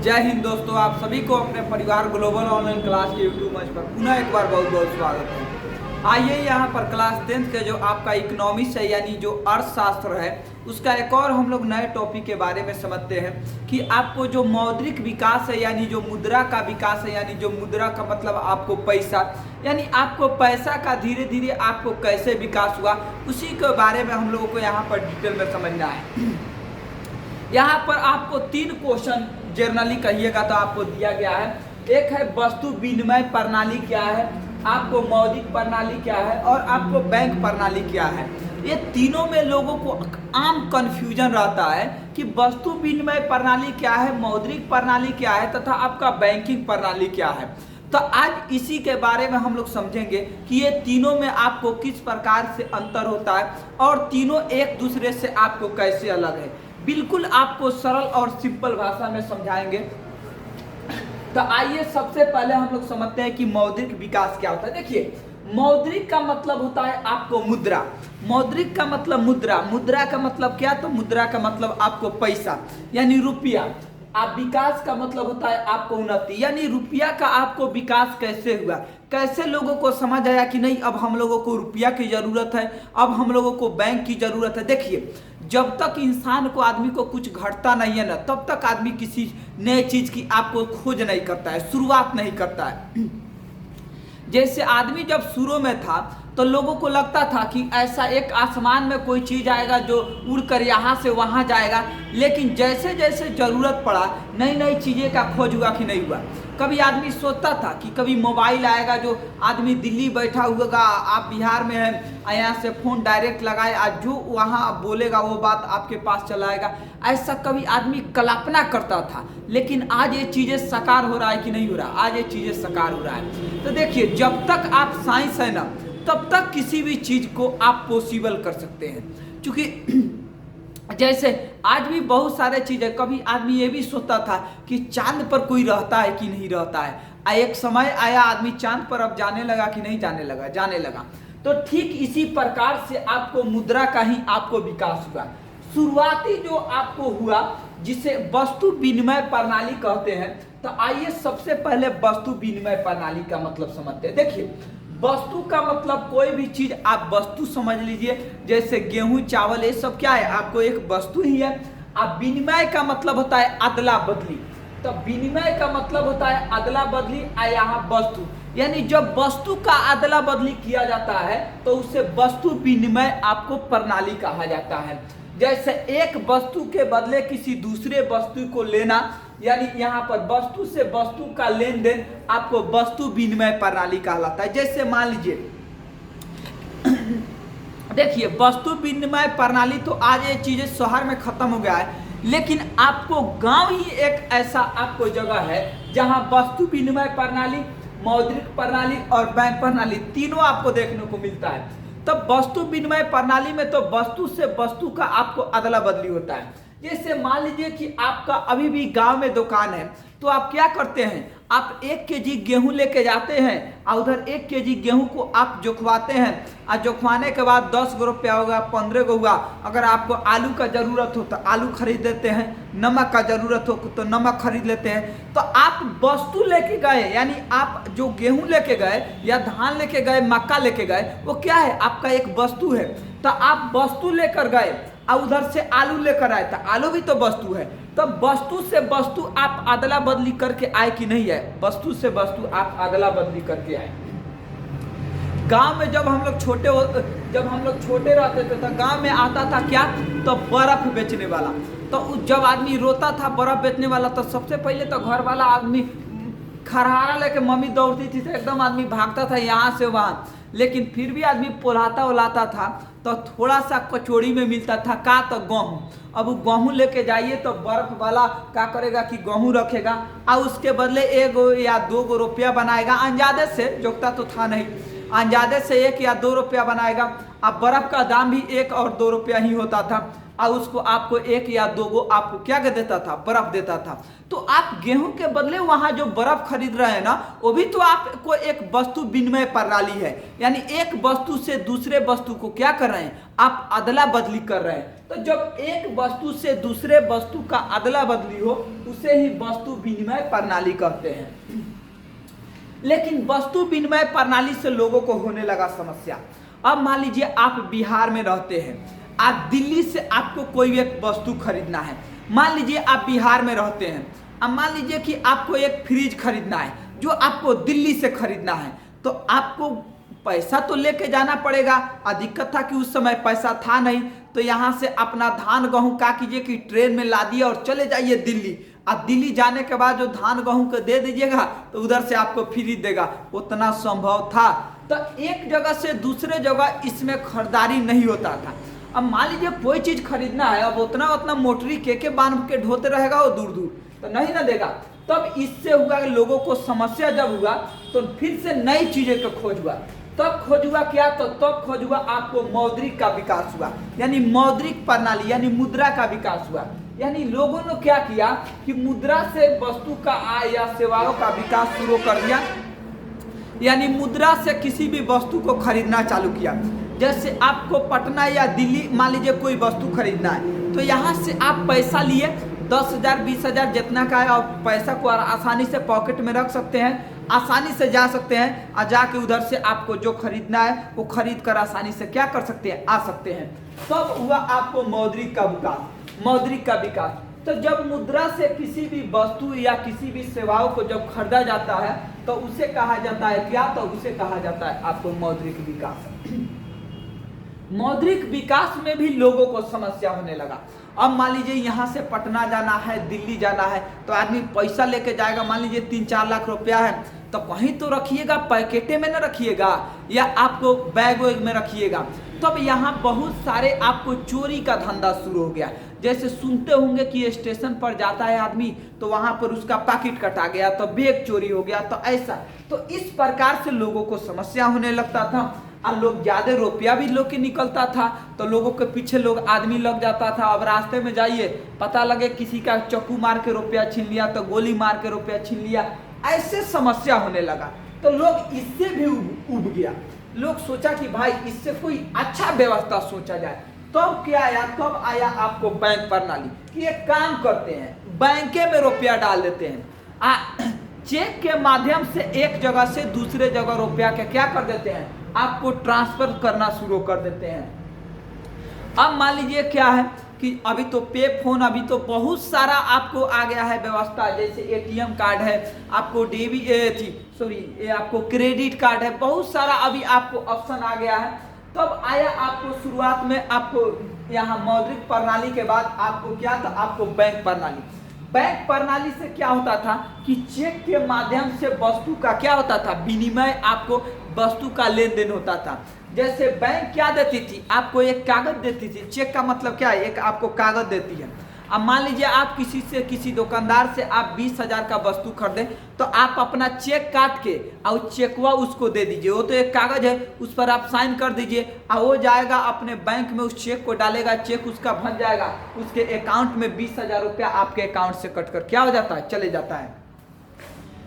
जय हिंद दोस्तों, आप सभी को अपने परिवार ग्लोबल ऑनलाइन क्लास के यूट्यूब मंच पर पुनः एक बार बहुत बहुत स्वागत है। आइए यहाँ पर क्लास 10th के जो आपका इकोनॉमिक्स है यानी जो अर्थशास्त्र है उसका एक और हम लोग नए टॉपिक के बारे में समझते हैं कि आपको जो मौद्रिक विकास है यानी जो मुद्रा का विकास है यानी जो मुद्रा का मतलब आपको पैसा यानी आपको पैसा का धीरे धीरे आपको कैसे विकास हुआ उसी के बारे में हम लोगों को यहाँ पर डिटेल में समझना है। यहाँ पर आपको 3 क्वेश्चन जनरली कहिएगा तो आपको दिया गया है। एक है वस्तु विनिमय प्रणाली क्या है, आपको मौद्रिक प्रणाली क्या है और आपको बैंक प्रणाली क्या है। ये तीनों में लोगों को आम कंफ्यूजन रहता है कि वस्तु विनिमय प्रणाली क्या है, मौद्रिक प्रणाली क्या है तथा आपका बैंकिंग प्रणाली क्या है। तो आज इसी के बारे में हम लोग समझेंगे कि ये तीनों में आपको किस प्रकार से अंतर होता है और तीनों एक दूसरे से आपको कैसे अलग है। बिल्कुल आपको सरल और सिंपल भाषा में समझाएंगे। तो आइए सबसे पहले हम लोग समझते हैं कि मौद्रिक विकास क्या होता है। देखिए, मौद्रिक का मतलब होता है आपको मुद्रा, मौद्रिक का मतलब मुद्रा, मुद्रा का मतलब क्या, तो मुद्रा का मतलब आपको पैसा यानी रुपया। आप विकास का मतलब होता है आपको उन्नति यानी रुपया का आपको विकास कैसे हुआ, कैसे लोगों को समझ आया कि नहीं अब हम लोगों को रुपया की जरूरत है, अब हम लोगों को बैंक की जरूरत है। देखिए, जब तक इंसान को आदमी को कुछ घटता नहीं है ना तब तक आदमी किसी नए चीज की आपको खोज नहीं करता है, शुरुआत नहीं करता है। जैसे आदमी जब शुरू में था तो लोगों को लगता था कि ऐसा एक आसमान में कोई चीज आएगा जो उड़कर यहाँ से वहाँ जाएगा, लेकिन जैसे जैसे जरूरत पड़ा नई नई चीजें का खोज हुआ कि नहीं हुआ। कभी आदमी सोचता था कि कभी मोबाइल आएगा जो आदमी दिल्ली बैठा होगा, आप बिहार में हैं, यहाँ से फोन डायरेक्ट लगाए, आज जो वहाँ बोलेगा वो बात आपके पास चलाएगा। ऐसा कभी आदमी कल्पना करता था, लेकिन आज ये चीजें साकार हो रहा है कि नहीं हो रहा, आज ये चीजें साकार हो रहा है। तो देखिए, जब तक आप साइंस है ना तब तक किसी भी चीज को आप पॉसिबल कर सकते हैं। क्योंकि जैसे आज भी बहुत सारे चीजें, कभी आदमी ये भी सोचता था कि चांद पर कोई रहता है कि नहीं रहता है। एक समय आया आदमी चांद पर अब जाने लगा कि नहीं जाने लगा, जाने लगा। तो ठीक इसी प्रकार से आपको मुद्रा का ही आपको विकास हुआ। शुरुआती जो आपको हुआ जिसे वस्तु विनिमय प्रणाली कहते हैं। तो आइए सबसे पहले वस्तु विनिमय प्रणाली का मतलब समझते हैं। देखिए, वस्तु का मतलब कोई भी चीज आप वस्तु समझ लीजिए, जैसे गेहूं चावल ये सब क्या है, आपको एक वस्तु ही है। अब विनिमय का मतलब होता है अदला बदली, तो विनिमय का मतलब होता है अदला बदली। यहाँ वस्तु यानी जब वस्तु का अदला बदली किया जाता है तो उसे वस्तु विनिमय आपको प्रणाली कहा जाता है। जैसे एक वस्तु के बदले किसी दूसरे वस्तु को लेना यानी यहाँ पर वस्तु से वस्तु का लेन देन आपको वस्तु विनिमय प्रणाली कहलाता है। जैसे मान लीजिए, देखिए वस्तु विनिमय प्रणाली तो आज ये चीजें शहर में खत्म हो गया है, लेकिन आपको गांव ही एक ऐसा आपको जगह है जहां वस्तु विनिमय प्रणाली, मौद्रिक प्रणाली और बैंक प्रणाली तीनों आपको देखने को मिलता है। तब वस्तु विनिमय प्रणाली में तो वस्तु से वस्तु का आपको अदला बदली होता है। जैसे मान लीजिए कि आपका अभी भी गांव में दुकान है, तो आप क्या करते हैं, आप 1 केजी गेहूं लेके जाते हैं और उधर 1 केजी गेहूं को आप जोखवाते हैं और जोखवाने के बाद 10 गो रुपया होगा, 15 गो हुआ। अगर आपको आलू का जरूरत हो तो आलू खरीद लेते हैं, नमक का जरूरत हो तो नमक खरीद लेते हैं। तो आप वस्तु लेके गए यानी आप जो गेहूं लेके गए या धान लेके गए, मक्का लेके गए, वो क्या है, आपका एक वस्तु है। तो आप वस्तु लेकर गए और उधर से आलू लेकर आए, तो आलू भी तो वस्तु है। तो वस्तु से वस्तु आप अदला बदली करके आए कि नहीं आए, वस्तु से वस्तु आप अदला बदली करके आए। गांव में जब हम लोग छोटे रहते थे तो गांव में आता था क्या, तो बर्फ बेचने वाला। तो जब आदमी रोता था बर्फ बेचने वाला तो सबसे पहले तो घर वाला आदमी खरहारा लेके मम्मी दौड़ती थी तो एकदम आदमी भागता था यहाँ से वहाँ, लेकिन फिर भी आदमी पोलाता उलाता था तो थोड़ा सा कचौड़ी में मिलता था का, तो गेहूँ। अब गेहूँ लेके जाइए तो बर्फ वाला क्या करेगा कि गेहूँ रखेगा और उसके बदले 1 या 2 रुपया बनाएगा, अंदाजे से, जोकता तो था नहीं, अंदाजे से 1 या 2 रुपया बनाएगा। अब बर्फ का दाम भी 1 और 2 रुपया ही होता था और उसको आपको 1 या 2 गो आपको क्या देता था, बर्फ देता था। तो आप गेहूं के बदले वहां जो बर्फ खरीद रहे हैं ना, वो भी तो आपको एक वस्तु विनिमय प्रणाली है। यानी एक वस्तु से दूसरे वस्तु को क्या कर रहे हैं, आप अदला बदली कर रहे हैं। तो जब एक वस्तु से दूसरे वस्तु का अदला बदली हो उसे ही वस्तु विनिमय प्रणाली कहते हैं। लेकिन वस्तु विनिमय प्रणाली से लोगों को होने लगा समस्या। अब मान लीजिए आप बिहार में रहते हैं, आप दिल्ली से आपको कोई एक वस्तु खरीदना है। मान लीजिए आप बिहार में रहते हैं, अब मान लीजिए कि आपको एक फ्रिज खरीदना है जो आपको दिल्ली से खरीदना है, तो आपको पैसा तो लेके जाना पड़ेगा। और दिक्कत था कि उस समय पैसा था नहीं, तो यहाँ से अपना धान गेहूँ क्या कीजिए कि ट्रेन में ला दिए और चले जाइए दिल्ली। अब दिल्ली जाने के बाद जो धान गेहूँ को दे दीजिएगा तो उधर से आपको फ्री देगा, उतना संभव था। तो एक जगह से दूसरे जगह इसमें खरीदारी नहीं होता था। अब मान लीजिए कोई चीज खरीदना है, अब उतना मोटरी के बांध के ढोते रहेगा वो दूर दूर, तो नहीं ना देगा। तब इससे हुआ कि लोगों को समस्या जब हुआ तो फिर से नई चीजें का खोज हुआ। तब खोज हुआ क्या, तो तब खोज हुआ आपको मौद्रिक का विकास हुआ, यानी मौद्रिक प्रणाली यानी मुद्रा का विकास हुआ। यानी लोगों ने क्या किया कि मुद्रा से वस्तु का आय या सेवाओं का विकास शुरू कर दिया, यानी मुद्रा से किसी भी वस्तु को खरीदना चालू किया। जैसे आपको पटना या दिल्ली मान लीजिए कोई वस्तु खरीदना है, तो यहाँ से आप पैसा लिए 10,000 20,000 जितना का है, और पैसा को आसानी से पॉकेट में रख सकते हैं, आसानी से जा सकते हैं, और जाके उधर से आपको जो खरीदना है वो खरीद कर आसानी से क्या कर सकते हैं, आ सकते हैं। तब हुआ आपको मौद्रिक का विकास, मौद्रिक का विकास। तो जब मुद्रा से किसी भी वस्तु या किसी भी सेवाओं को जब खरीदा जाता है तो उसे कहा जाता है क्या, तो उसे कहा जाता है आपको मौद्रिक विकास। मौद्रिक विकास में भी लोगों को समस्या होने लगा। अब मान लीजिए यहाँ से पटना जाना है, दिल्ली जाना है, तो आदमी पैसा लेके जाएगा। मान लीजिए 3-4 लाख रुपया है, तो कहीं तो रखिएगा, पैकेटे में न रखिएगा या आपको बैग वैग में रखिएगा। तब यहाँ बहुत सारे आपको चोरी का धंधा शुरू हो गया। जैसे सुनते होंगे कि स्टेशन पर जाता है आदमी तो वहाँ पर उसका पैकेट कटा गया, तो बैग चोरी हो गया, तो ऐसा। तो इस प्रकार से लोगों को समस्या होने लगता था, और लोग ज्यादा रुपया भी लोग के निकलता था तो लोगों के पीछे लोग आदमी लग जाता था। अब रास्ते में जाइए, पता लगे किसी का चाकू मार के रुपया छीन लिया, तो गोली मार के रुपया छीन लिया, ऐसे समस्या होने लगा। तो लोग इससे भी उब गया। लोग सोचा कि भाई इससे कोई अच्छा व्यवस्था सोचा जाए। तब क्या आया, तब आया आपको बैंक प्रणाली कि एक काम करते हैं, बैंके में रुपया डाल देते हैं, चेक के माध्यम से एक जगह से दूसरे जगह रुपया के क्या कर देते हैं, आपको ट्रांसफर करना शुरू कर देते हैं। अब मान लीजिए क्या है कि अभी तो पे फोन, अभी तो बहुत सारा आपको आ गया है व्यवस्था। जैसे एटीएम कार्ड है, आपको आपको क्रेडिट कार्ड है, बहुत सारा अभी आपको ऑप्शन आ गया है। तब आया आपको शुरुआत में आपको यहाँ मौद्रिक प्रणाली के बाद आपको क्या था, आपको बैंक प्रणाली। बैंक प्रणाली से क्या होता था कि चेक के माध्यम से वस्तु का क्या होता था, विनिमय, आपको वस्तु का लेन देन होता था। जैसे बैंक क्या देती थी, आपको एक कागज देती थी। चेक का मतलब क्या है, एक आपको कागज देती है। अब मान लीजिए आप किसी दुकानदार से आप 20,000 का वस्तु खरीदें, तो आप अपना चेक काट के और चेकवा उसको दे दीजिए। वो तो एक कागज है, उस पर आप साइन कर दीजिए और वो जाएगा अपने बैंक में, उस चेक को डालेगा, चेक उसका बन जाएगा, उसके अकाउंट में 20,000 रुपया आपके अकाउंट से कट कर क्या हो जाता है, चले जाता है।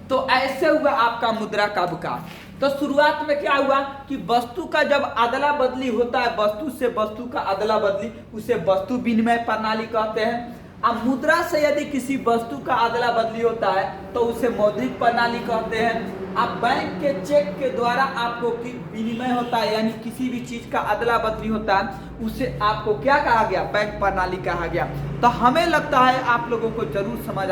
तो ऐसे हुआ आपका मुद्रा का विकास। तो शुरुआत में क्या हुआ कि वस्तु का जब अदला बदली होता है, वस्तु से वस्तु का अदला बदली, उसे वस्तु विनिमय प्रणाली कहते हैं। अब मुद्रा से यदि किसी वस्तु का अदला बदली होता है तो उसे मौद्रिक प्रणाली कहते हैं। अब बैंक के चेक के द्वारा आपको विनिमय होता है, यानी किसी भी चीज का अदला बदली होता है, उसे आपको क्या कहा गया, बैंक प्रणाली कहा गया। तो हमें लगता है आप लोगों को जरूर समझ आ